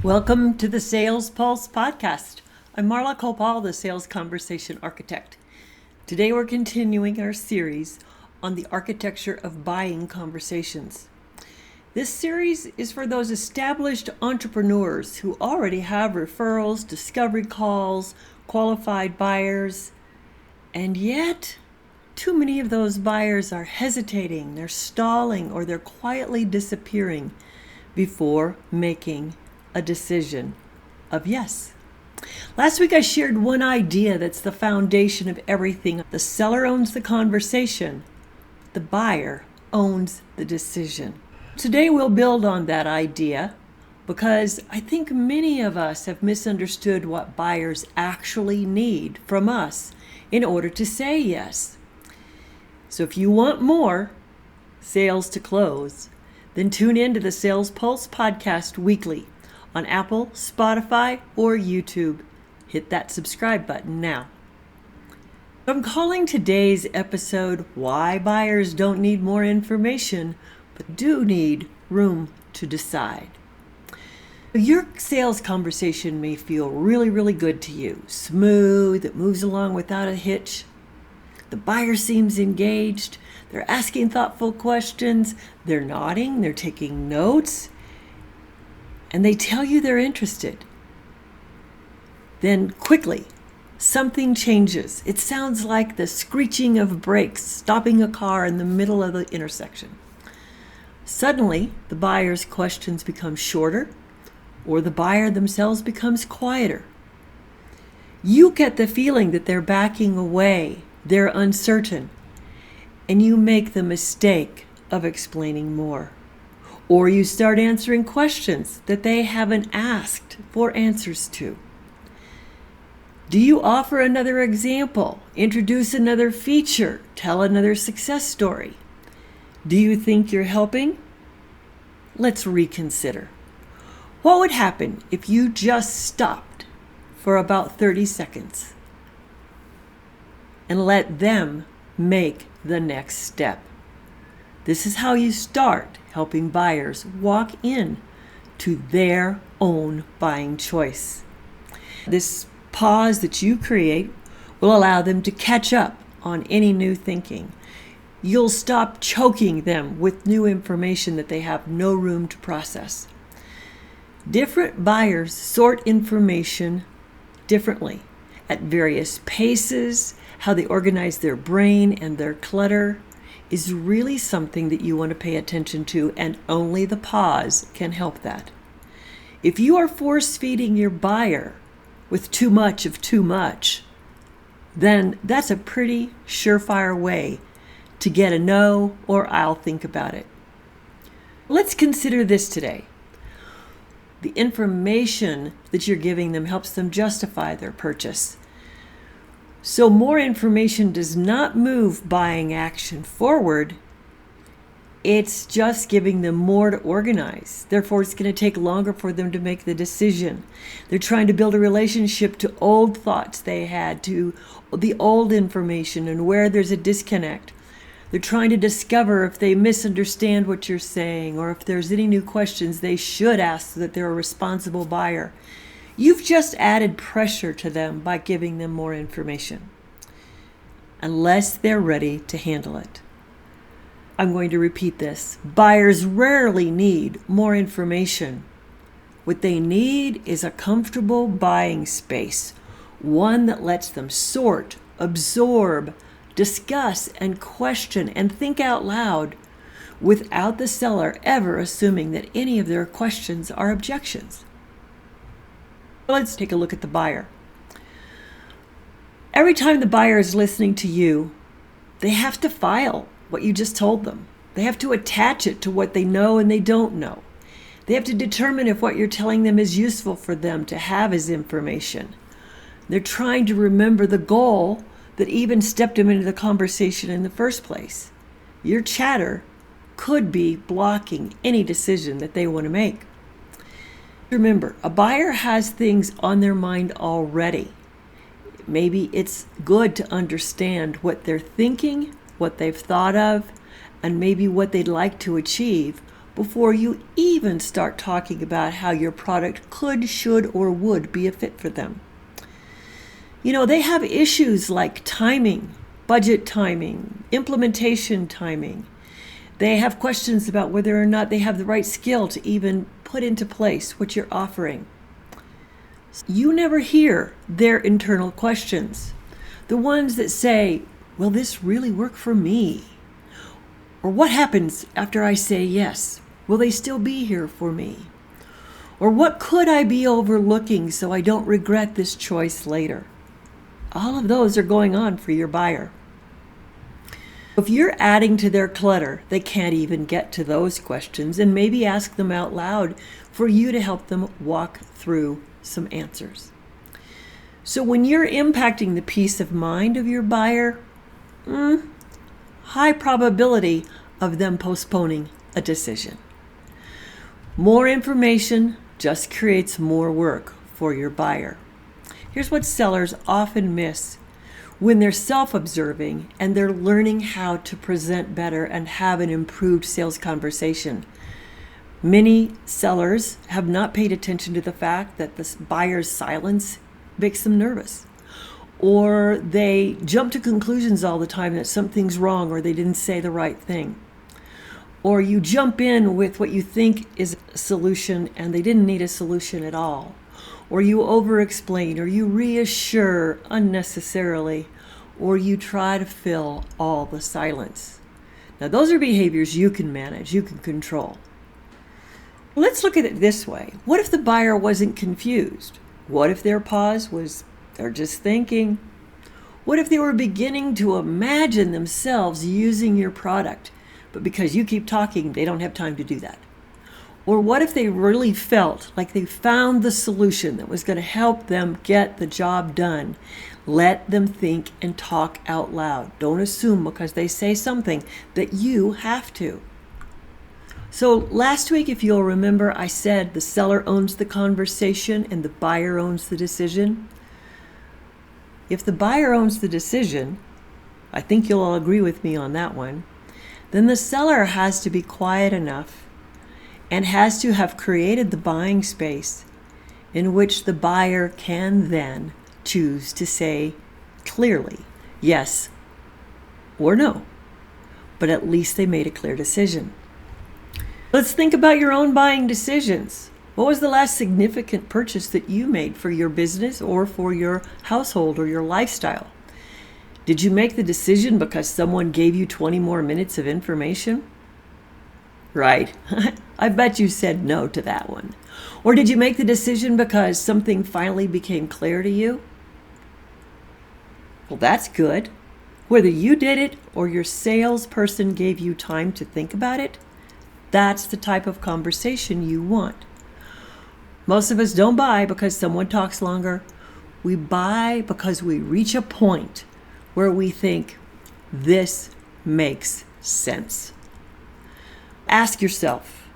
Welcome to the Sales Pulse podcast. I'm Marla Koupal, the Sales Conversation Architect. Today we're continuing our series on the architecture of buying conversations. This series is for those established entrepreneurs who already have referrals, discovery calls, qualified buyers, and yet too many of those buyers are hesitating, they're stalling, or they're quietly disappearing before making a decision of yes. Last week I shared one idea that's the foundation of everything. The seller owns the conversation, the buyer owns the decision. Today we'll build on that idea because I think many of us have misunderstood what buyers actually need from us in order to say yes. So if you want more sales to close, then tune in to the Sales Pulse podcast weekly on Apple, Spotify, or YouTube. Hit that subscribe button now. I'm calling today's episode Why Buyers Don't Need More Information, but Do Need Room to Decide. Your sales conversation may feel really good to you. Smooth, it moves along without a hitch. The buyer seems engaged. They're asking thoughtful questions. They're nodding, they're taking notes. And they tell you they're interested. Then quickly, something changes. It sounds like the screeching of brakes stopping a car in the middle of the intersection. Suddenly, the buyer's questions become shorter, or the buyer themselves becomes quieter. You get the feeling that they're backing away, they're uncertain, and you make the mistake of explaining more. Or you start answering questions that they haven't asked for answers to. Do you offer another example, introduce another feature, tell another success story? Do you think you're helping? Let's reconsider. What would happen if you just stopped for about 30 seconds and let them make the next step? This is how you start helping buyers walk in to their own buying choice. This pause that you create will allow them to catch up on any new thinking. You'll stop choking them with new information that they have no room to process. Different buyers sort information differently at various paces. How they organize their brain and their clutter is really something that you want to pay attention to, and only the pause can help that. If you are force-feeding your buyer with too much of too much, then that's a pretty surefire way to get a no or I'll think about it. Let's consider this today. The information that you're giving them helps them justify their purchase. So more information does not move buying action forward. It's just giving them more to organize. Therefore, it's going to take longer for them to make the decision. They're trying to build a relationship to old thoughts they had, to the old information and where there's a disconnect. They're trying to discover if they misunderstand what you're saying or if there's any new questions they should ask so that they're a responsible buyer. You've just added pressure to them by giving them more information, unless they're ready to handle it. I'm going to repeat this. Buyers rarely need more information. What they need is a comfortable buying space, one that lets them sort, absorb, discuss, and question and think out loud without the seller ever assuming that any of their questions are objections. Let's take a look at the buyer. Every time the buyer is listening to you, they have to file what you just told them. They have to attach it to what they know and they don't know. They have to determine if what you're telling them is useful for them to have as information. They're trying to remember the goal that even stepped them into the conversation in the first place. Your chatter could be blocking any decision that they want to make. Remember, a buyer has things on their mind already. Maybe it's good to understand what they're thinking, what they've thought of, and maybe what they'd like to achieve before you even start talking about how your product could, should, or would be a fit for them. They have issues like timing, budget timing, implementation timing. They have questions about whether or not they have the right skill to even put into place what you're offering. You never hear their internal questions. The ones that say, will this really work for me? Or what happens after I say yes? Will they still be here for me? Or what could I be overlooking so I don't regret this choice later? All of those are going on for your buyer. If you're adding to their clutter, they can't even get to those questions, and maybe ask them out loud for you to help them walk through some answers. So when you're impacting the peace of mind of your buyer, high probability of them postponing a decision. More information just creates more work for your buyer. Here's what sellers often miss when they're self-observing and they're learning how to present better and have an improved sales conversation. Many sellers have not paid attention to the fact that this buyer's silence makes them nervous. Or they jump to conclusions all the time that something's wrong or they didn't say the right thing. Or you jump in with what you think is a solution and they didn't need a solution at all. Or you over-explain, or you reassure unnecessarily, or you try to fill all the silence. Now, those are behaviors you can manage, you can control. Let's look at it this way. What if the buyer wasn't confused? What if their pause was, they're just thinking? What if they were beginning to imagine themselves using your product, but because you keep talking, they don't have time to do that? Or what if they really felt like they found the solution that was going to help them get the job done? Let them think and talk out loud. Don't assume because they say something that you have to. So last week, if you'll remember, I said the seller owns the conversation and the buyer owns the decision. If the buyer owns the decision, I think you'll all agree with me on that one, then the seller has to be quiet enough and has to have created the buying space in which the buyer can then choose to say clearly yes or no, but at least they made a clear decision. Let's think about your own buying decisions. What was the last significant purchase that you made for your business or for your household or your lifestyle? Did you make the decision because someone gave you 20 more minutes of information? Right. I bet you said no to that one. Or did you make the decision because something finally became clear to you? Well, that's good. Whether you did it or your salesperson gave you time to think about it, that's the type of conversation you want. Most of us don't buy because someone talks longer. We buy because we reach a point where we think this makes sense. Ask yourself,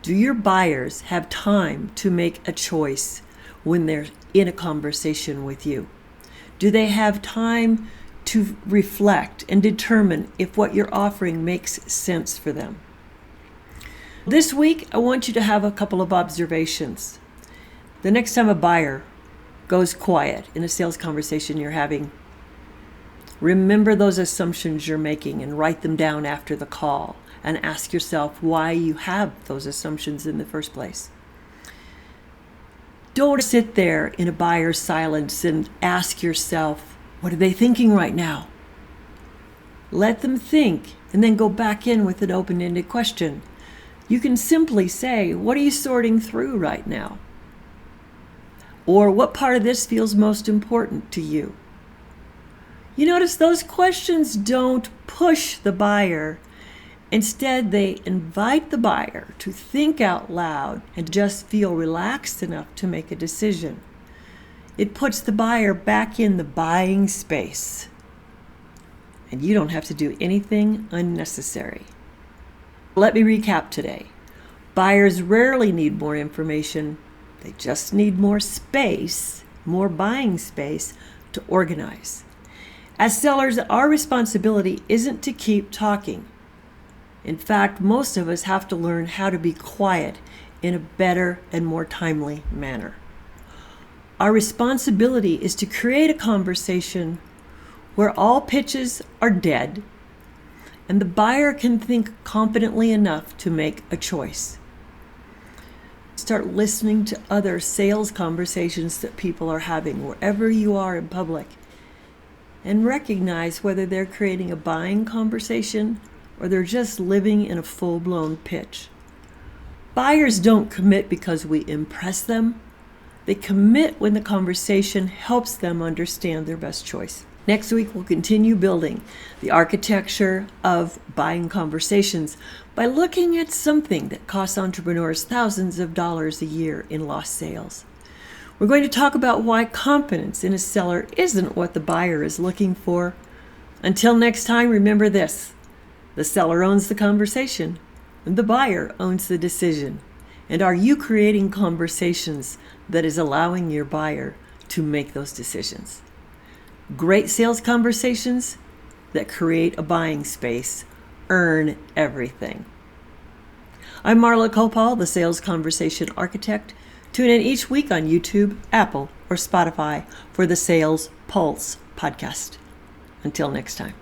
do your buyers have time to make a choice when they're in a conversation with you? Do they have time to reflect and determine if what you're offering makes sense for them? This week, I want you to have a couple of observations. The next time a buyer goes quiet in a sales conversation you're having, remember those assumptions you're making and write them down after the call and ask yourself why you have those assumptions in the first place. Don't sit there in a buyer's silence and ask yourself, what are they thinking right now? Let them think and then go back in with an open-ended question. You can simply say, what are you sorting through right now? Or what part of this feels most important to you? You notice those questions don't push the buyer. Instead, they invite the buyer to think out loud and just feel relaxed enough to make a decision. It puts the buyer back in the buying space. And you don't have to do anything unnecessary. Let me recap today. Buyers rarely need more information. They just need more space, more buying space to organize. As sellers, our responsibility isn't to keep talking. In fact, most of us have to learn how to be quiet in a better and more timely manner. Our responsibility is to create a conversation where all pitches are dead and the buyer can think competently enough to make a choice. Start listening to other sales conversations that people are having wherever you are in public, and recognize whether they're creating a buying conversation or they're just living in a full-blown pitch. Buyers don't commit because we impress them. They commit when the conversation helps them understand their best choice. Next week, we'll continue building the architecture of buying conversations by looking at something that costs entrepreneurs thousands of dollars a year in lost sales. We're going to talk about why confidence in a seller isn't what the buyer is looking for. Until next time, remember this: the seller owns the conversation, and the buyer owns the decision. And are you creating conversations that is allowing your buyer to make those decisions? Great sales conversations that create a buying space earn everything. I'm Marla Koupal, the Sales Conversation Architect. Tune in each week on YouTube, Apple, or Spotify for the Sales Pulse podcast. Until next time.